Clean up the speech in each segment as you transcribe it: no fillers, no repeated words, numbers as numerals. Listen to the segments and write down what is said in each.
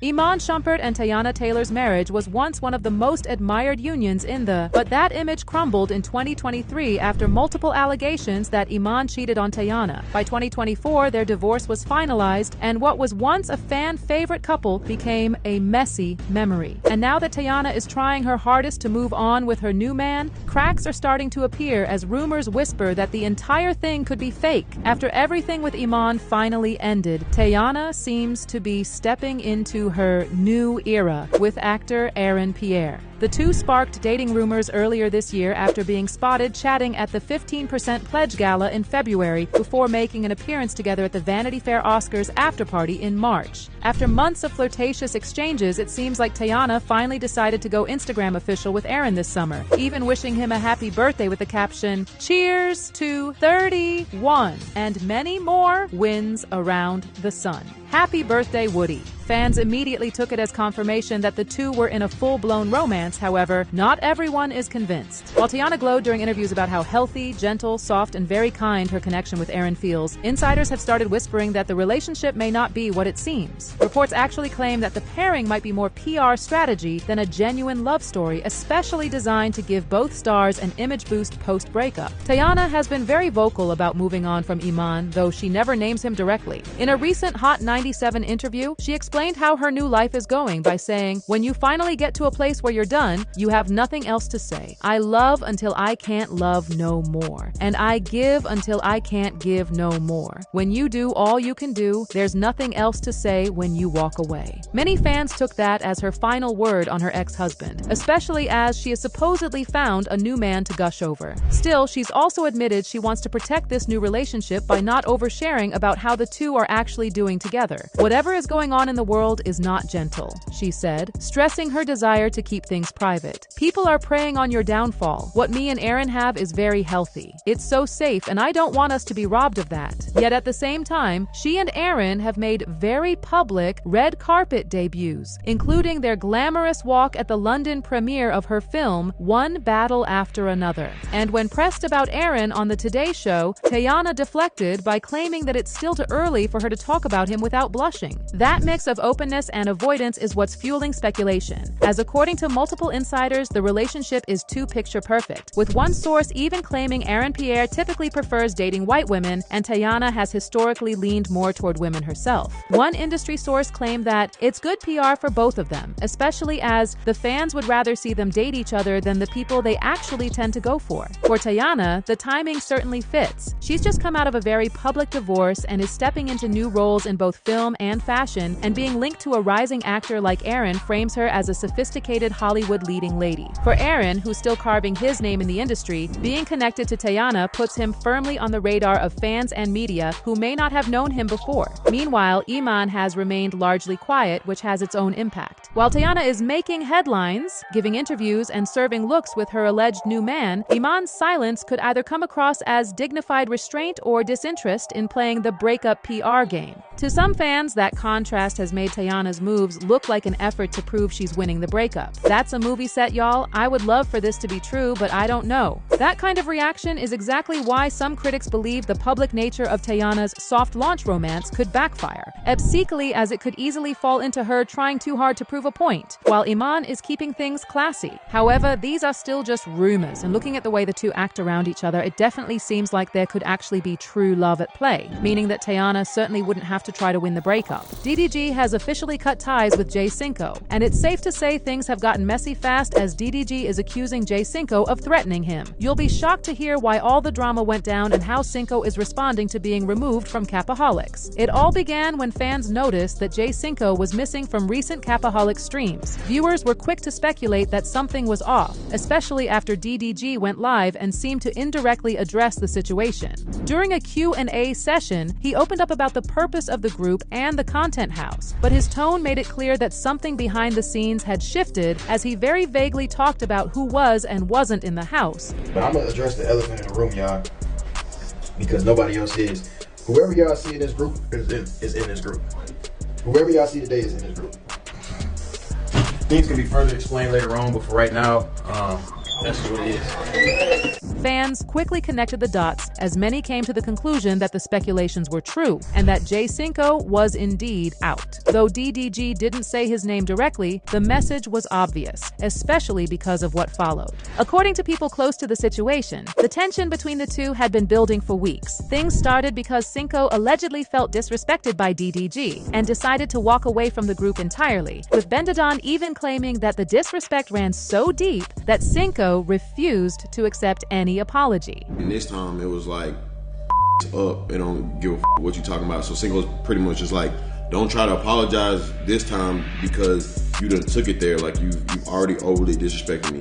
Iman Shumpert and Teyana Taylor's marriage was once one of the most admired unions but that image crumbled in 2023 after multiple allegations that Iman cheated on Teyana. By 2024, their divorce was finalized, and what was once a fan-favorite couple became a messy memory. And now that Teyana is trying her hardest to move on with her new man, cracks are starting to appear as rumors whisper that the entire thing could be fake. After everything with Iman finally ended, Teyana seems to be stepping into her new era with actor Aaron. The two sparked dating rumors earlier this year after being spotted chatting at the 15% Pledge Gala in February before making an appearance together at the Vanity Fair Oscars afterparty in March. After months of flirtatious exchanges, it seems like Teyana finally decided to go Instagram official with Aaron this summer, even wishing him a happy birthday with the caption, "Cheers to 31," and many more wins around the sun. Happy birthday, Woody. Fans immediately took it as confirmation that the two were in a full-blown romance. However, not everyone is convinced. While Teyana glowed during interviews about how healthy, gentle, soft, and very kind her connection with Aaron feels, insiders have started whispering that the relationship may not be what it seems. Reports actually claim that the pairing might be more PR strategy than a genuine love story, especially designed to give both stars an image boost post-breakup. Teyana has been very vocal about moving on from Iman, though she never names him directly. In a recent Hot 97 interview, she explained how her new life is going by saying, "When you finally get to a place where you're done, you have nothing else to say. I love until I can't love no more. And I give until I can't give no more. When you do all you can do, there's nothing else to say when you walk away." Many fans took that as her final word on her ex-husband, especially as she has supposedly found a new man to gush over. Still, she's also admitted she wants to protect this new relationship by not oversharing about how the two are actually doing together. "Whatever is going on in the world is not gentle," she said, stressing her desire to keep things private. "People are preying on your downfall. What me and Aaron have is very healthy. It's so safe, and I don't want us to be robbed of that." Yet at the same time, she and Aaron have made very public red carpet debuts, including their glamorous walk at the London premiere of her film, One Battle After Another. And when pressed about Aaron on the Today Show, Teyana deflected by claiming that it's still too early for her to talk about him without blushing. That mix of openness and avoidance is what's fueling speculation, as according to multiple insiders, the relationship is too picture-perfect, with one source even claiming Aaron Pierre typically prefers dating white women and Teyana has historically leaned more toward women herself. One industry source claimed that it's good PR for both of them, especially as the fans would rather see them date each other than the people they actually tend to go for. For Teyana, the timing certainly fits. She's just come out of a very public divorce and is stepping into new roles in both film and fashion, and being linked to a rising actor like Aaron frames her as a sophisticated Hollywood leading lady. For Aaron, who's still carving his name in the industry, being connected to Teyana puts him firmly on the radar of fans and media who may not have known him before. Meanwhile, Iman has remained largely quiet, which has its own impact. While Teyana is making headlines, giving interviews, and serving looks with her alleged new man, Iman's silence could either come across as dignified restraint or disinterest in playing the breakup PR game. To some fans, that contrast has made Teyana's moves look like an effort to prove she's winning the breakup. That's a movie set, y'all. I would love for this to be true, but I don't know. That kind of reaction is exactly why some critics believe the public nature of Teyana's soft launch romance could backfire, obscenely as it could easily fall into her trying too hard to prove a point, while Iman is keeping things classy. However, these are still just rumors, and looking at the way the two act around each other, it definitely seems like there could actually be true love at play, meaning that Teyana certainly wouldn't have to try to win the breakup. DDG has officially cut ties with Cinco, and it's safe to say things have gotten messy fast as DDG is accusing Cinco of threatening him. You'll be shocked to hear why all the drama went down and how Cinco is responding to being removed from Capaholics. It all began when fans noticed that Cinco was missing from recent Capaholics streams. Viewers were quick to speculate that something was off, especially after DDG went live and seemed to indirectly address the situation. During a Q&A session, he opened up about the purpose of the group and the content house, but his tone made it clear that something behind the scenes had shifted as he very vaguely talked about who was and wasn't in the house. But I'm gonna address the elephant in the room, y'all, because nobody else is. Whoever y'all see in this group is in this group. Whoever y'all see today is in this group. Things can be further explained later on, but for right now, That's just what it is. Fans quickly connected the dots as many came to the conclusion that the speculations were true and that Cinco was indeed out. Though DDG didn't say his name directly, the message was obvious, especially because of what followed. According to people close to the situation, the tension between the two had been building for weeks. Things started because Cinco allegedly felt disrespected by DDG and decided to walk away from the group entirely, with Bendadon even claiming that the disrespect ran so deep that Cinco refused to accept any apology. And this time it was like, up, and don't give a what you talking about. So Cinco's pretty much just like, don't try to apologize this time because you done took it there, like you already overly disrespected me.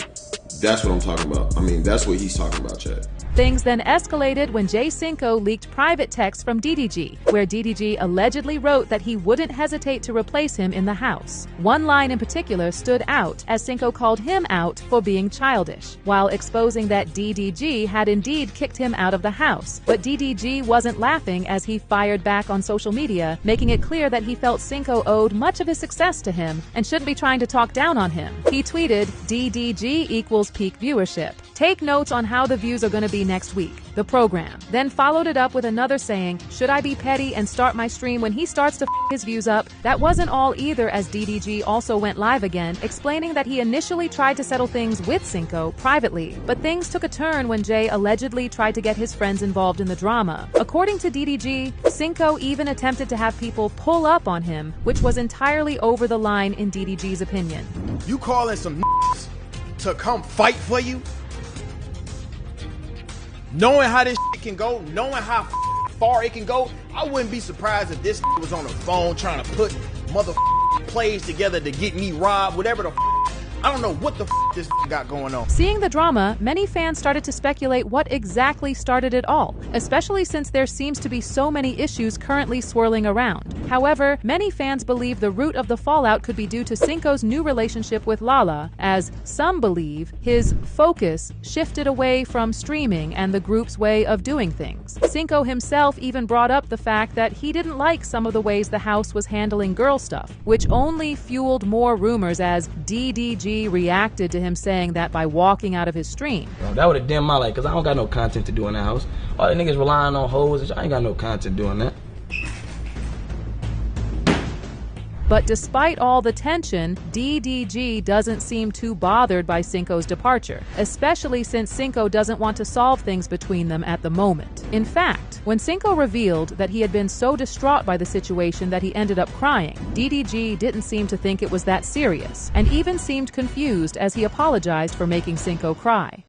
That's what I'm talking about. I mean, that's what he's talking about, Chad. Things then escalated when Cinco leaked private texts from DDG, where DDG allegedly wrote that he wouldn't hesitate to replace him in the house. One line in particular stood out as Cinco called him out for being childish, while exposing that DDG had indeed kicked him out of the house. But DDG wasn't laughing as he fired back on social media, making it clear that he felt Cinco owed much of his success to him and shouldn't be trying to talk down on him. He tweeted, "DDG equals peak viewership. Take notes on how the views are going to be next week." The program then followed it up with another saying, "Should I be petty and start my stream when he starts to his views up?" That wasn't all either, as DDG also went live again, explaining that he initially tried to settle things with Cinco privately, but things took a turn when Jay allegedly tried to get his friends involved in the drama. According to DDG, Cinco even attempted to have people pull up on him, which was entirely over the line in DDG's opinion. You calling some to come fight for you? Knowing how this can go, knowing how far it can go, I wouldn't be surprised if this was on the phone trying to put plays together to get me robbed, whatever the I don't know what the this got going on. Seeing the drama, many fans started to speculate what exactly started it all, especially since there seems to be so many issues currently swirling around. However, many fans believe the root of the fallout could be due to Cinco's new relationship with Lala, as some believe his focus shifted away from streaming and the group's way of doing things. Cinco himself even brought up the fact that he didn't like some of the ways the house was handling girl stuff, which only fueled more rumors as DDG reacted to him saying that by walking out of his stream. That would have dimmed my life, because I don't got no content to do in that house. All the niggas relying on hoes, I ain't got no content doing that. But despite all the tension, DDG doesn't seem too bothered by Cinco's departure, especially since Cinco doesn't want to solve things between them at the moment. In fact, when Cinco revealed that he had been so distraught by the situation that he ended up crying, DDG didn't seem to think it was that serious, and even seemed confused as he apologized for making Cinco cry.